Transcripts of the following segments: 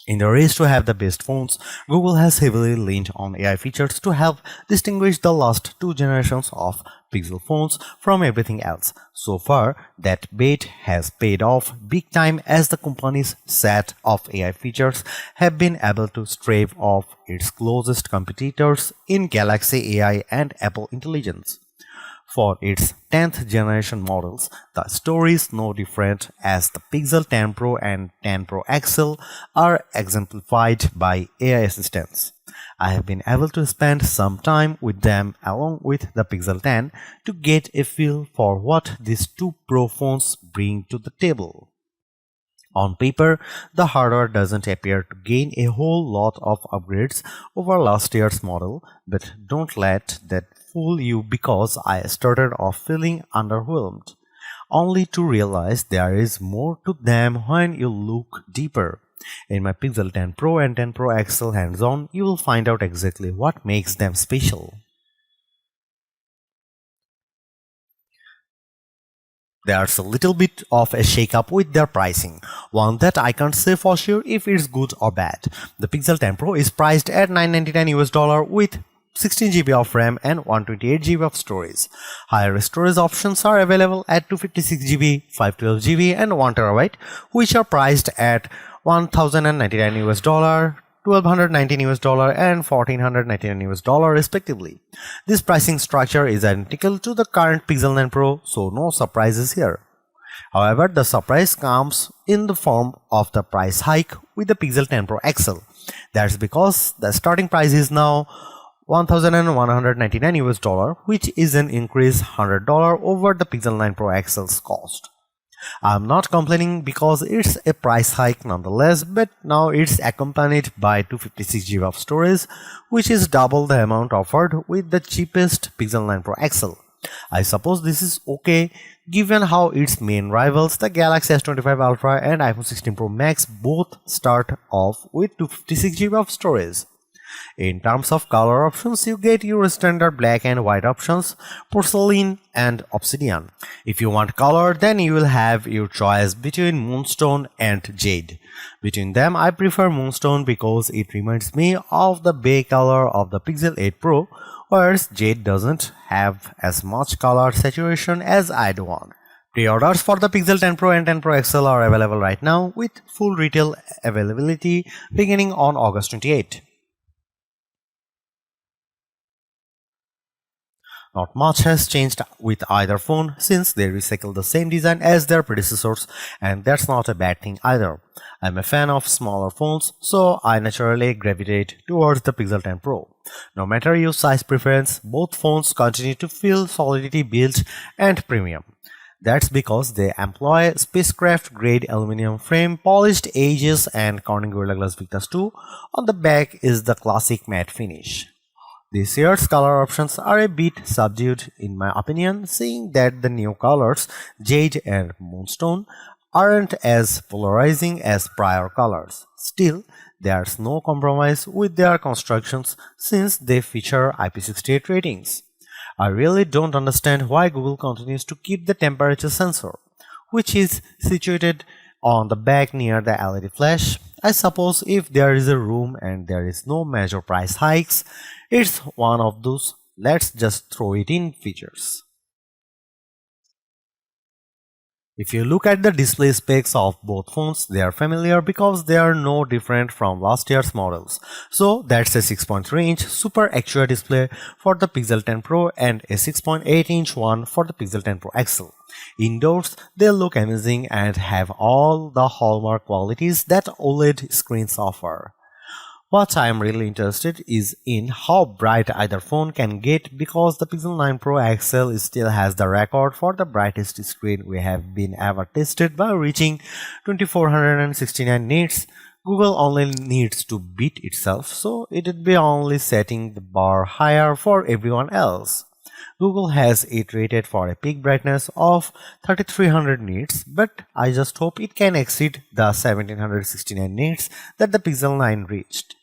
In the race to have the best phones, Google has heavily leaned on AI features to help distinguish the last two generations of Pixel phones from everything else. So far, that bet has paid off big time as the company's set of AI features have been able to stave off its closest competitors in Galaxy AI and Apple Intelligence. For its 10th generation models, the story is no different as the Pixel 10 Pro and 10 Pro XL are exemplified by AI assistants. I have been able to spend some time with them along with the Pixel 10 to get a feel for what these two Pro phones bring to the table. On paper, the hardware doesn't appear to gain a whole lot of upgrades over last year's model, but don't let that fool you because I started off feeling underwhelmed, only to realize there is more to them when you look deeper. In my Pixel 10 Pro and 10 Pro XL hands-on, you will find out exactly what makes them special. There's a little bit of a shake-up with their pricing, one that I can't say for sure if it's good or bad. The Pixel 10 Pro is priced at $999 US with 16GB of RAM and 128GB of storage. Higher storage options are available at 256GB, 512GB and 1TB, which are priced at $1,099 US, $1,219 US and $1,499 US respectively. This pricing structure is identical to the current Pixel 9 Pro, so no surprises here. However, the surprise comes in the form of the price hike with the Pixel 10 Pro XL. That's because the starting price is now $1,199 US, which is an increase $100 over the Pixel 9 Pro XL's cost. I'm not complaining because it's a price hike nonetheless, but now it's accompanied by 256GB of storage, which is double the amount offered with the cheapest Pixel 9 Pro XL. I suppose this is okay given how its main rivals, the Galaxy S25 Ultra and iPhone 16 Pro Max, both start off with 256GB of storage. In terms of color options, you get your standard black and white options, porcelain and obsidian. If you want color, then you will have your choice between moonstone and jade. Between them, I prefer moonstone because it reminds me of the bay color of the Pixel 8 Pro, whereas jade doesn't have as much color saturation as I'd want. Pre-orders for the Pixel 10 Pro and 10 Pro XL are available right now with full retail availability beginning on August 28. Not much has changed with either phone since they recycle the same design as their predecessors, and that's not a bad thing either. I'm a fan of smaller phones, so I naturally gravitate towards the Pixel 10 Pro. No matter your size preference, both phones continue to feel solidity built and premium. That's because they employ spacecraft-grade aluminum frame, polished edges and Corning Gorilla Glass Victus 2. On the back is the classic matte finish. This year's color options are a bit subdued in my opinion, seeing that the new colors, Jade and Moonstone, aren't as polarizing as prior colors. Still, there's no compromise with their constructions since they feature IP68 ratings. I really don't understand why Google continues to keep the temperature sensor, which is situated on the back near the LED flash. I suppose if there is a room and there is no major price hikes, it's one of those let's just throw it in features. If you look at the display specs of both phones, they are familiar because they are no different from last year's models. So that's a 6.3-inch Super XDR display for the Pixel 10 Pro and a 6.8-inch one for the Pixel 10 Pro XL. Indoors, they look amazing and have all the hallmark qualities that OLED screens offer. What I am really interested is in how bright either phone can get because the Pixel 9 Pro XL still has the record for the brightest screen we have been ever tested by reaching 2469 nits. Google only needs to beat itself, so it would be only setting the bar higher for everyone else. Google has it rated for a peak brightness of 3300 nits, but I just hope it can exceed the 1769 nits that the Pixel 9 reached.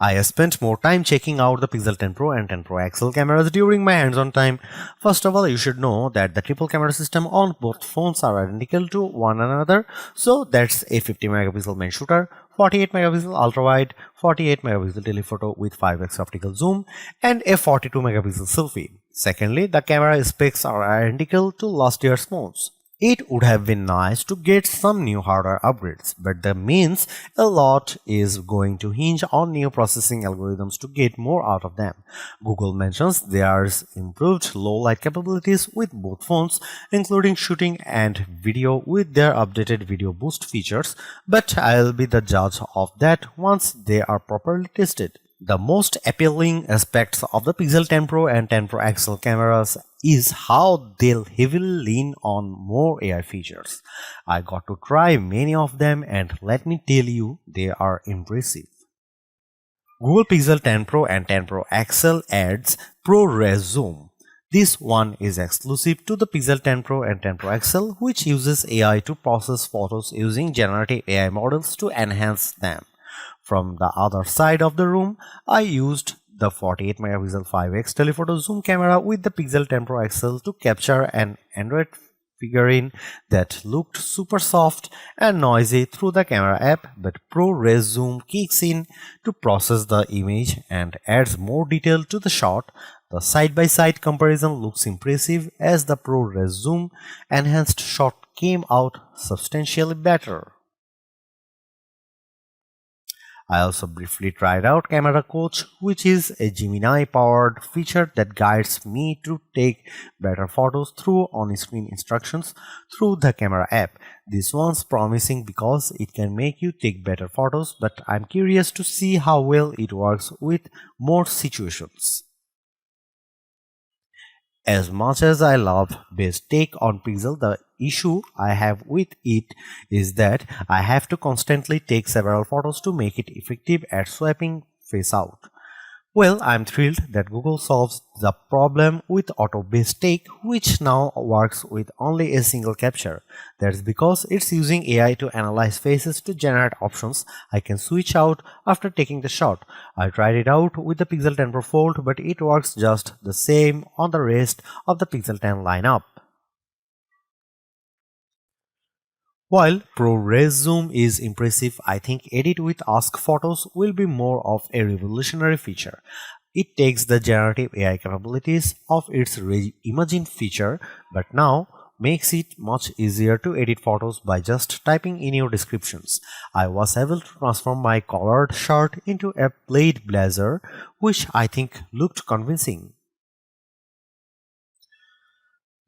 I spent more time checking out the Pixel 10 Pro and 10 Pro XL cameras during my hands-on time. First of all, you should know that the triple camera system on both phones are identical to one another. So that's a 50 megapixel main shooter, 48 megapixel ultra-wide, 48 megapixel telephoto with 5x optical zoom, and a 42 megapixel selfie. Secondly, the camera specs are identical to last year's phones. It would have been nice to get some new hardware upgrades, but that means a lot is going to hinge on new processing algorithms to get more out of them. Google mentions there's improved low light capabilities with both phones, including shooting and video with their updated video boost features, but I'll be the judge of that once they are properly tested. The most appealing aspects of the Pixel 10 Pro and 10 Pro XL cameras is how they'll heavily lean on more AI features. I got to try many of them and let me tell you, they are impressive. Google Pixel 10 Pro and 10 Pro XL adds ProRes Zoom. This one is exclusive to the Pixel 10 Pro and 10 Pro XL, which uses AI to process photos using generative AI models to enhance them. From the other side of the room, I used the 48 megapixel 5x telephoto zoom camera with the Pixel 10 Pro XL to capture an Android figurine that looked super soft and noisy through the camera app, but ProRes Zoom kicks in to process the image and adds more detail to the shot. The side-by-side comparison looks impressive as the ProRes Zoom enhanced shot came out substantially better. I also briefly tried out Camera Coach, which is a Gemini-powered feature that guides me to take better photos through on-screen instructions through the camera app. This one's promising because it can make you take better photos, but I'm curious to see how well it works with more situations. As much as I love Base take on Pixel, the issue I have with it is that I have to constantly take several photos to make it effective at swiping face out. Well, I'm thrilled that Google solves the problem with Auto Base Take, which now works with only a single capture. That's because it's using AI to analyze faces to generate options I can switch out after taking the shot. I tried it out with the Pixel 10 Pro Fold, but it works just the same on the rest of the Pixel 10 lineup. While ProRes Zoom is impressive, I think Edit with Ask Photos will be more of a revolutionary feature. It takes the generative AI capabilities of its Reimagine feature, but now makes it much easier to edit photos by just typing in your descriptions. I was able to transform my collared shirt into a plaid blazer, which I think looked convincing.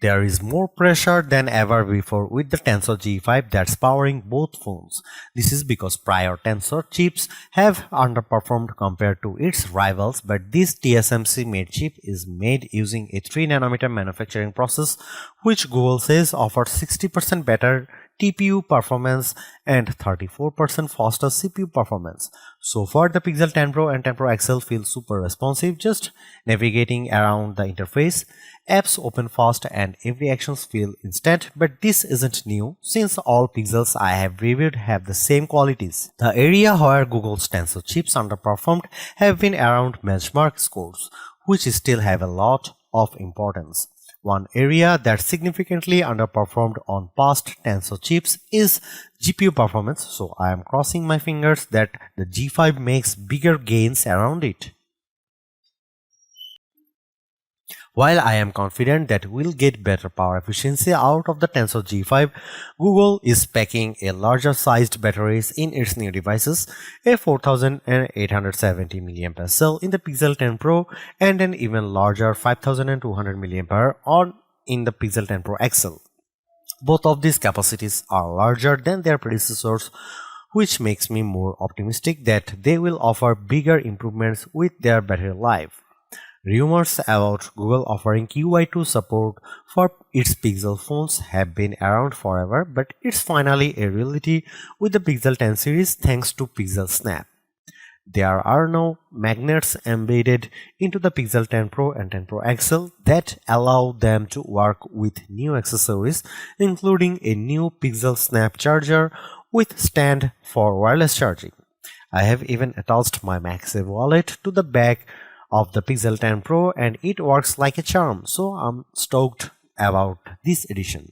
There is more pressure than ever before with the Tensor G5 that's powering both phones. This is because prior Tensor chips have underperformed compared to its rivals, but this TSMC made chip is made using a 3nm manufacturing process, which Google says offers 60% better TPU performance and 34% faster CPU performance. So far, the Pixel 10 Pro and 10 Pro XL feel super responsive, just navigating around the interface. Apps open fast and every actions feel instant, but this isn't new since all Pixels I have reviewed have the same qualities. The area where Google's Tensor chips underperformed have been around benchmark scores, which still have a lot of importance. One area that significantly underperformed on past Tensor chips is GPU performance, so I am crossing my fingers that the G5 makes bigger gains around it. While I am confident that we'll get better power efficiency out of the Tensor G5, Google is packing a larger sized batteries in its new devices, a 4870 mAh cell in the Pixel 10 Pro and an even larger 5200 mAh in the Pixel 10 Pro XL. Both of these capacities are larger than their predecessors, which makes me more optimistic that they will offer bigger improvements with their battery life. Rumors about Google offering QI2 support for its Pixel phones have been around forever, but it's finally a reality with the Pixel 10 series thanks to PixelSnap. There are now magnets embedded into the Pixel 10 Pro and 10 Pro XL that allow them to work with new accessories, including a new PixelSnap charger with stand for wireless charging. I have even attached my MagSafe wallet to the back of the Pixel 10 Pro and it works like a charm, so I'm stoked about this edition.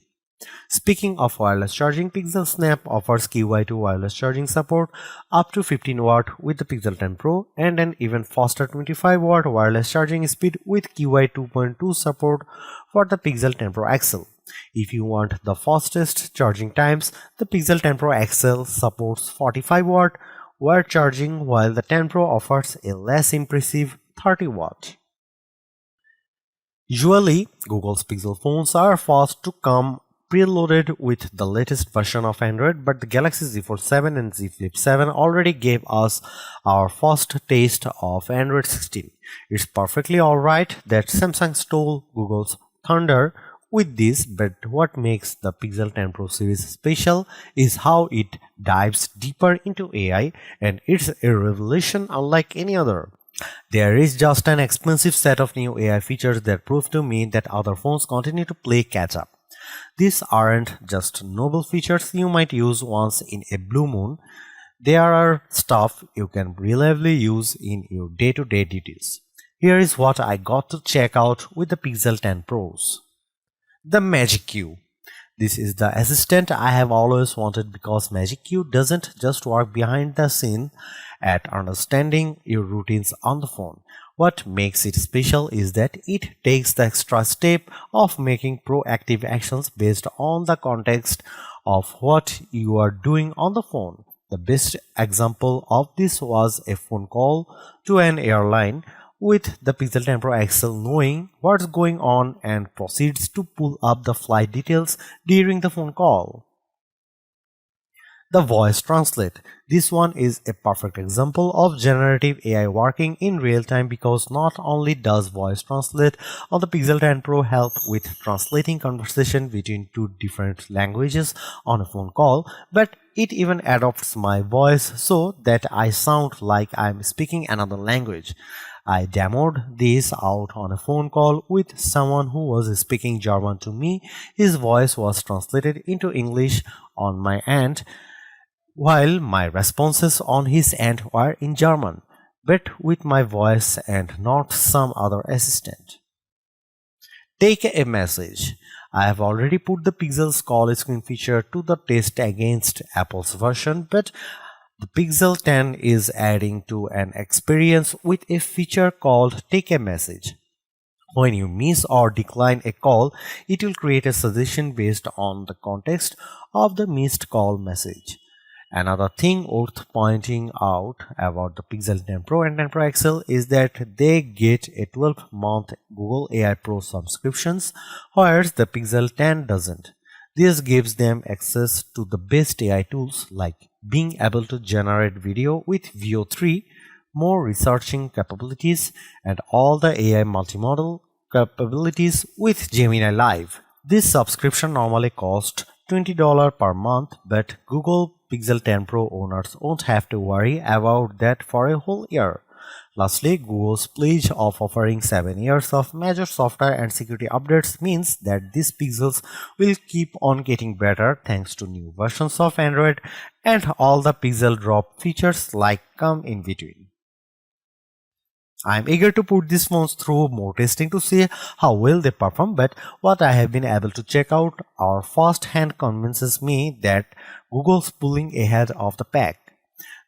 Speaking of wireless charging, PixelSnap offers QI2 wireless charging support up to 15 watt with the Pixel 10 Pro and an even faster 25 watt wireless charging speed with QI 2.2 support for the Pixel 10 Pro XL. If you want the fastest charging times, the Pixel 10 Pro XL supports 45 watt wire charging while the 10 Pro offers a less impressive 30 watt. Usually, Google's Pixel phones are fast to come preloaded with the latest version of Android, but the Galaxy Z Fold 7 and Z Flip 7 already gave us our first taste of Android 16. It's perfectly alright that Samsung stole Google's thunder with this, but what makes the Pixel 10 Pro series special is how it dives deeper into AI, and it's a revelation unlike any other. There is just an expensive set of new AI features that prove to me that other phones continue to play catch up. These aren't just noble features you might use once in a blue moon. They are stuff you can reliably use in your day-to-day duties. Here is what I got to check out with the Pixel 10 Pros. The Magic Queue. This is the assistant I have always wanted because Magic Queue doesn't just work behind the scene at understanding your routines on the phone. What makes it special is that it takes the extra step of making proactive actions based on the context of what you are doing on the phone. The best example of this was a phone call to an airline with the Pixel 10 Pro XL knowing what's going on and proceeds to pull up the flight details during the phone call. The Voice Translate. This one is a perfect example of generative AI working in real time because not only does Voice Translate on the Pixel 10 Pro help with translating conversation between two different languages on a phone call, but it even adopts my voice so that I sound like I'm speaking another language. I demoed this out on a phone call with someone who was speaking German to me. His voice was translated into English on my end, while my responses on his end were in German, but with my voice and not some other assistant. Take a message. I have already put the Pixel's call screen feature to the test against Apple's version, but the Pixel 10 is adding to an experience with a feature called Take a Message. When you miss or decline a call, it will create a suggestion based on the context of the missed call message. Another thing worth pointing out about the Pixel 10 Pro and 10 Pro XL is that they get a 12-month Google AI Pro subscriptions, whereas the Pixel 10 doesn't. This gives them access to the best AI tools like being able to generate video with Veo 3, more researching capabilities, and all the AI multimodal capabilities with Gemini Live. This subscription normally costs $20 per month, but Google Pixel 10 Pro owners won't have to worry about that for a whole year. Lastly, Google's pledge of offering 7 years of major software and security updates means that these Pixels will keep on getting better thanks to new versions of Android and all the Pixel drop features like come in between. I'm eager to put these phones through more testing to see how well they perform, but what I have been able to check out our first hand convinces me that Google's pulling ahead of the pack.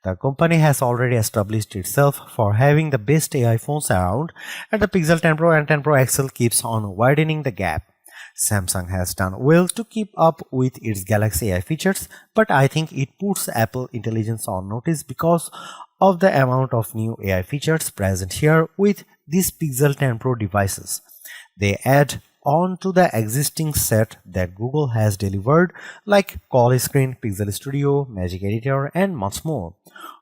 The company has already established itself for having the best AI phones around, and the Pixel 10 Pro and 10 Pro XL keeps on widening the gap. Samsung has done well to keep up with its Galaxy AI features, but I think it puts Apple Intelligence on notice because of the amount of new AI features present here with these Pixel 10 Pro devices. They add on to the existing set that Google has delivered like Call Screen, Pixel Studio, Magic Editor, and much more.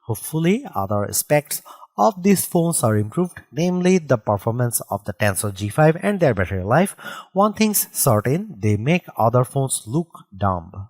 Hopefully, other aspects of these phones are improved, namely the performance of the Tensor G5 and their battery life. One thing's certain, they make other phones look dumb.